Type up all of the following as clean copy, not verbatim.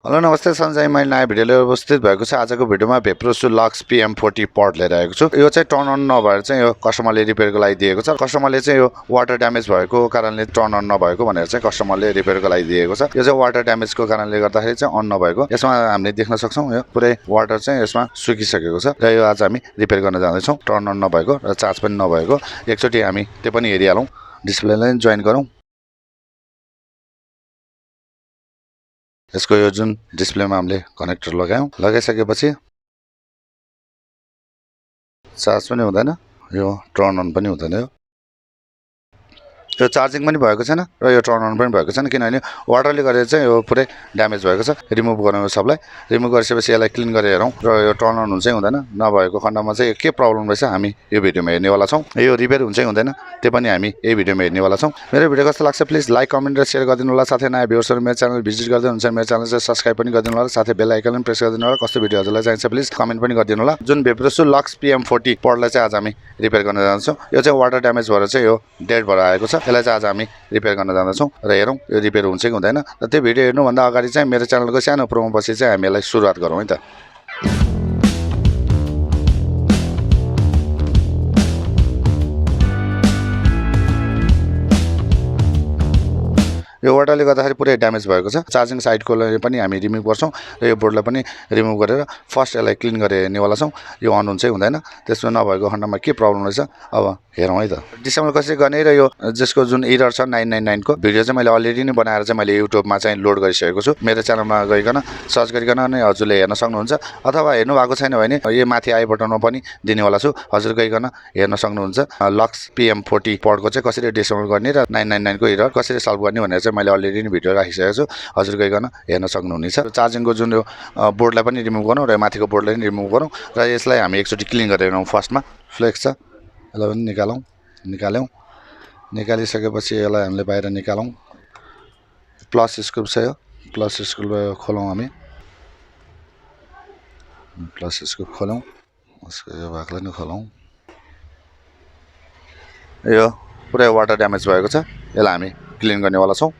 Hello नमस्ते सञ्जय मैले नयाँ भिडियो लिएर उपस्थित भएको छ। आजको भिडियोमा भेप्रोसु लक्स PM40 पड लिएर आएको छु। यो चाहिँ टर्न अन नभएर चाहिँ यो कस्टमरले रिपेयरको लागि दिएको छ। कस्टमरले चाहिँ यो वाटर ड्यामेज भएको कारणले टर्न अन नभएको भनेर चाहिँ कस्टमरले रिपेयरको लागि दिएको छ। यो चाहिँ वाटर ड्यामेजको कारणले गर्दाखेरि चाहिँ अन नभएको। यसमा हामीले देख्न सक्छौँ यो पुरै वाटर चाहिँ यसमा सुकिसकेको छ र यो आज हामी रिपेयर गर्न जाँदैछौँ। टर्न अन नभएको र चार्ज पनि नभएको। एकचोटि हामी त्यो पनि हेरिहालौँ। डिस्प्लेलाई जोइन गरौँ। यसको यो जुन डिस्प्लेमा हामीले कनेक्टर लगायौँ। लगाइसकेपछि चार्ज पनि हुँदैन, यो टर्न अन पनि हुँदैन। यो चार्जिङ पनि भएको छैन र यो टर्न अन पनि भएको छैन, किनभने वाटरले गरेर चाहिँ यो पुरै ड्यामेज भएको छ। रिमुभ गरौँ यो सबलाई। रिमुभ गरिसकेपछि यसलाई क्लिन गरेर हेरौँ र यो टर्न अन हुन्छ हुँदैन। नभएको खण्डमा चाहिँ के प्रब्लम रहेछ हामी यो भिडियोमा हेर्नेवाला छौँ। यो रिपेयर हुन्छ हुँदैन त्यो पनि हामी यही भिडियोमा हेर्नेवाला छौँ। मेरो भिडियो कस्तो लाग्छ प्लिज लाइक कमेन्ट र सेयर गरिदिनु होला। साथै नयाँ भ्युअर्सहरू मेरो च्यानल भिजिट गर्दै हुनुहुन्छ मेरो च्यानल चाहिँ सब्सक्राइब पनि गरिदिनु होला। साथै बेल आइकन पनि प्रेस गरिदिनु होला। कस्तो भिडियो हजुरलाई चाहिन्छ प्लिज कमेन्ट पनि गरिदिनु होला। जुन भेप्रोसु लक्स PM40 पडलाई चाहिँ आज हामी रिपेयर गर्न जान्छौँ। यो चाहिँ वाटर ड्यामेज भएर चाहिँ यो डेड भएर आएको छ। यसलाई चाहिँ आज हामी रिपेयर गर्न जाँदैछौँ र हेरौँ यो रिपेयर हुन्छ कि हुँदैन। र त्यो भिडियो हेर्नुभन्दा अगाडि चाहिँ मेरो च्यानलको सानो प्रोमो पछि चाहिँ हामी यसलाई सुरुवात गरौँ है त। यो वाटरले गर्दाखेरि पुरै ड्यामेज भएको छ। चार्जिङ साइडको पनि हामी रिमुभ गर्छौँ र यो बोर्डलाई पनि रिमुभ गरेर फर्स्ट यसलाई क्लिन गरेर हेर्नेवाला छौँ। यो अन हुन्छ हुँदैन। त्यसमा नभएको खण्डमा के प्रब्लम रहेछ अब हेरौँ है त। डिसेम्बर कसरी गर्ने र यो जसको जुन एरर छ 999 को भिडियो चाहिँ मैले अलरेडी नै बनाएर चाहिँ मैले युट्युबमा चाहिँ लोड गरिसकेको छु। मेरो च्यानलमा गइकन सर्च गरिकन नै हजुरले हेर्न सक्नुहुन्छ, अथवा हेर्नु भएको छैन भने यो माथि आई बटनमा पनि दिनेवाला छु। हजुर गइकन हेर्न सक्नुहुन्छ। लक्स PM40 पडको चाहिँ कसरी डिसेम्बर गर्ने र 999 को एरर कसरी सल्भ गर्ने भनेर चाहिँ मैले अलरेडी नै भिडियो राखिसकेको छु। हजुर गइकन हेर्न सक्नुहुनेछ। चार्जिङको जुन यो बोर्डलाई पनि रिमुभ गरौँ र माथिको बोर्डलाई पनि रिमुभ गरौँ र यसलाई हामी एकचोटि क्लिन गरेर हेरौँ। फर्स्टमा फ्लेक्स छ, यसलाई पनि निकाल्यौँ। निकालिसकेपछि यसलाई हामीले बाहिर निकालौँ। प्लस स्क्रुप छ, यो प्लस स्क्रुप खोलौँ। हामी प्लस स्क्रुप खोलौँ। यसको यो भागलाई नै खोलौँ। यो पुरै वाटर ड्यामेज भएको छ। यसलाई हामी क्लिन गर्नेवाला छौँ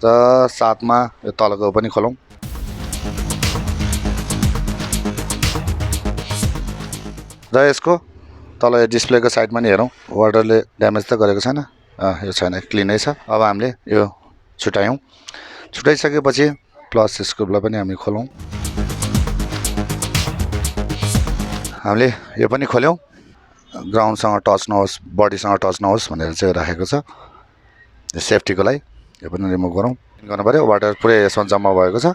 र साथमा यो तलको पनि खोलौँ। र यसको तल यो डिस्प्लेको साइडमा नि हेरौँ। वाटरले ड्यामेज त गरेको छैन, यो छैन, क्लिनै छ। अब हामीले यो छुट्यायौँ। छुट्याइसकेपछि प्लस स्क्रुपलाई पनि हामी खोलौँ। हामीले यो पनि खोल्यौँ। ग्राउन्डसँग टच नहोस्, बडीसँग टच नहोस् भनेर चाहिँ राखेको छ सेफ्टीको लागि। यो पनि रिमुभ गरौँ। गर्नु पऱ्यो। वाटर पुरै यसमा जम्मा भएको छ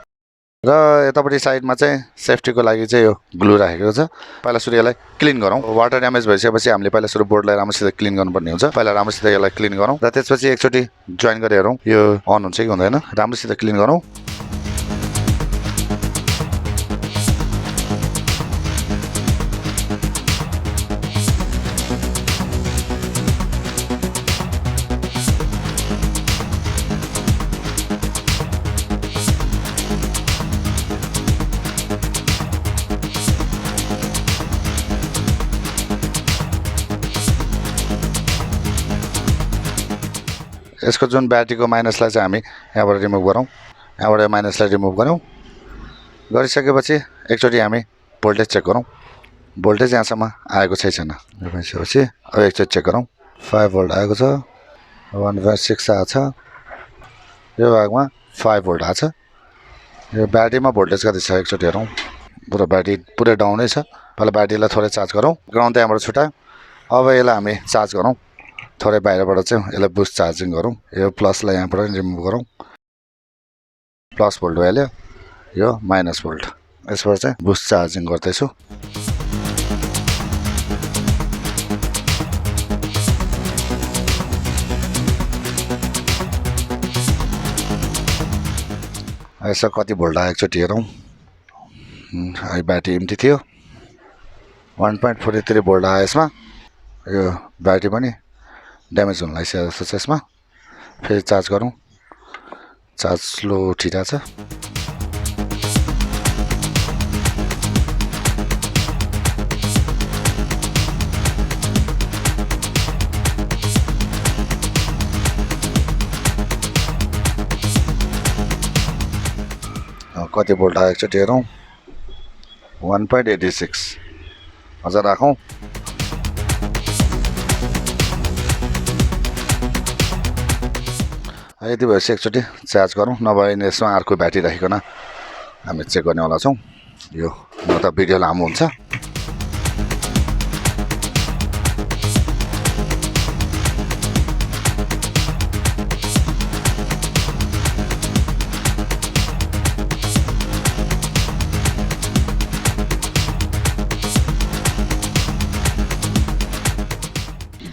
र यतापट्टि साइडमा चाहिँ सेफ्टीको लागि चाहिँ यो ग्लु राखेको छ। पहिला सुरु यसलाई क्लिन गरौँ। वाटर ड्यामेज भइसकेपछि हामीले पहिला सुरु बोर्डलाई राम्रोसित क्लिन गर्नुपर्ने हुन्छ। पहिला राम्रोसित यसलाई क्लिन गरौँ र त्यसपछि एकचोटि जोइन गरेर हेरौँ यो अन हुन्छ कि हुँदैन। राम्रोसित क्लिन गरौँ। यसको जुन ब्याट्रीको माइनसलाई चाहिँ हामी यहाँबाट रिमुभ गरौँ। यहाँबाट माइनसलाई रिमुभ गरौँ। गरिसकेपछि एकचोटि हामी भोल्टेज चेक गरौँ। भोल्टेज यहाँसम्म आएको छैन। यो भइसकेपछि अब एकचोटि चेक गरौँ। 5 भोल्ट आएको छ, 1.6 आएको छ, यो भागमा 5 भोल्ट आएको छ। यो ब्याट्रीमा भोल्टेज कति छ एकचोटि हेरौँ। पुरा ब्याट्री पुरै डाउनै छ। पहिला ब्याट्रीलाई थोरै चार्ज गरौँ। ग्राउन्ड त यहाँबाट छुट्यायो। अब यसलाई हामी चार्ज गरौँ। थोरै बाहिरबाट चाहिँ यसलाई बुस्ट चार्जिङ गरौँ। यो प्लसलाई यहाँबाट रिमुभ गरौँ। प्लस भोल्ट भइहाल्यो। यो माइनस भोल्ट। यसबाट चाहिँ बुस्ट चार्जिङ गर्दैछु। यसो कति भोल्ट आयो एकचोटि हेरौँ। ब्याट्री एम्टी थियो। 1.43 भोल्ट आयो यसमा। यो ब्याट्री पनि ड्यामेज हुन लागिसकेको जस्तो छ यसमा। फेरि चार्ज गरौँ। चार्ज स्लो उठिरहेको छ। कति भोल्ट आयो एकचोटि हेरौँ 1.86 अझ राखौँ यति भएपछि एकचोटि चार्ज गरौँ नभए यसमा अर्को ब्याट्री राखिकन हामी चेक गर्नेवाला छौँ यो न त भिडियो लामो हुन्छ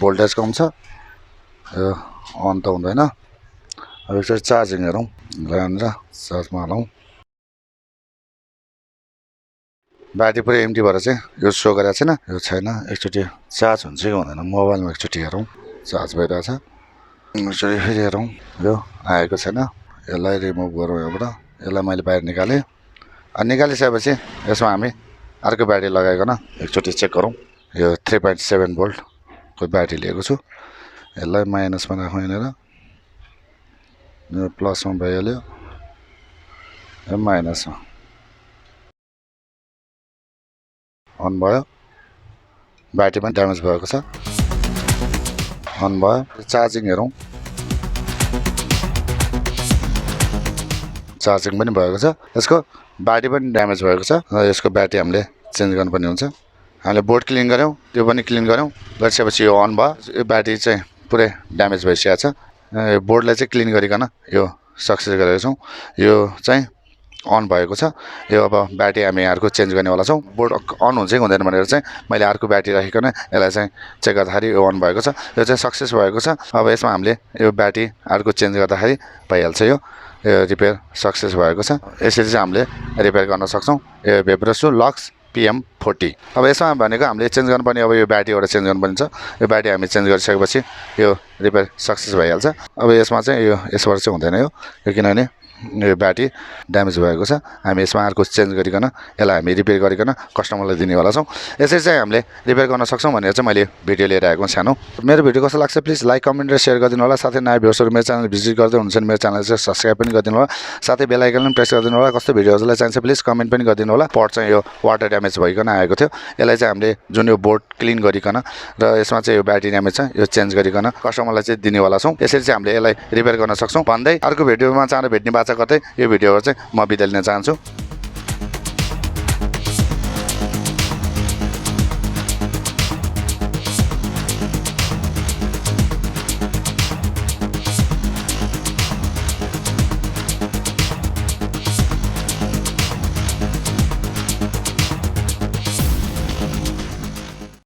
भोल्टेज कम छ यो अन त हुँदैन अब एकचोटि चार्जिङ हेरौँ ल्याएर चार्जमा हालौँ ब्याट्री पुरै एम्टी भएर चाहिँ यो सो गरेको छैन यो छैन एकचोटि चार्ज हुन्छ कि हुँदैन मोबाइलमा एकचोटि हेरौँ चार्ज भइरहेछ एकचोटि फेरि हेरौँ यो आएको छैन यसलाई रिमुभ गरौँ यहाँबाट यसलाई मैले बाहिर निकालेँ निकालिसकेपछि यसमा हामी अर्को ब्याट्री लगाइकन एकचोटि चेक गरौँ यो 3.7 भोल्टको ब्याट्री लिएको छु यसलाई माइनसमा राखौँ यहाँनिर यो प्लसमा भइहाल्यो यो माइनसमा अन भयो ब्याट्री पनि ड्यामेज भएको छ अन भयो चार्जिङ हेरौँ चार्जिङ पनि भएको छ यसको ब्याट्री पनि ड्यामेज भएको छ र यसको ब्याट्री हामीले चेन्ज गर्नुपर्ने हुन्छ हामीले बोर्ड क्लिन गऱ्यौँ त्यो पनि क्लिन गऱ्यौँ गरिसकेपछि यो अन भयो यो ब्याट्री चाहिँ पुरै ड्यामेज भइसकेको छ यो बोर्डलाई चाहिँ क्लिन गरिकन यो सक्सेस गरेका छौँ यो चाहिँ अन भएको छ यो अब ब्याट्री हामी अर्को चेन्ज गर्नेवाला छौँ बोर्ड अन हुन्छ कि हुँदैन भनेर चाहिँ मैले अर्को ब्याट्री राखिकन यसलाई चाहिँ चेक गर्दाखेरि यो अन भएको छ यो चाहिँ सक्सेस भएको छ अब यसमा हामीले यो ब्याट्री अर्को चेन्ज गर्दाखेरि भइहाल्छ यो रिपेयर सक्सेस भएको छ यसरी चाहिँ हामीले रिपेयर गर्न सक्छौँ यो भेपरेसो लक्स PM40 अब यसमा भनेको हामीले चेन्ज गर्नुपर्ने अब यो ब्याट्री एउटा चेन्ज गर्नुपर्ने छ यो ब्याट्री हामी चेन्ज गरिसकेपछि यो रिपेयर सक्सेस भइहाल्छ अब यसमा चाहिँ यो यसबाट चाहिँ हुँदैन यो किनभने यो ब्याट्री ड्यामेज भएको छ हामी यसमा अर्को चेन्ज गरिकन यसलाई हामी रिपेयर गरिकन कस्टमरलाई दिनेवाला छौँ यसरी चाहिँ हामीले रिपेयर गर्न सक्छौँ भनेर चाहिँ मैले भिडियो लिएर आएको सानो मेरो भिडियो कस्तो लाग्छ प्लिज लाइक कमेन्ट र सेयर गरिदिनु होला साथै नयाँ भ्युअर्सहरू मेरो च्यानल भिजिट गर्दै हुनुहुन्छ भने मेरो च्यानल चाहिँ सब्सक्राइब पनि गरिदिनु होला साथै बेल आइकन पनि प्रेस गरिदिनु होला कस्तो भिडियोजलाई चाहिन्छ प्लिज कमेन्ट पनि गरिदिनु होला पट चाहिँ यो वाटर ड्यामेज भइकन आएको थियो यसलाई चाहिँ हामीले जुन यो बोर्ड क्लिन गरिकन र यसमा चाहिँ यो ब्याट्री ड्यामेज छ यो चेन्ज गरिकन कस्टमरलाई चाहिँ दिनेवाला छौँ यसरी चाहिँ हामीले यसलाई रिपेयर गर्न सक्छौँ भन्दै अर्को भिडियोमा चाँडो भेट्ने बाचा गर्दै यो भिडियोबाट चाहिँ म बिदा लिन चाहन्छु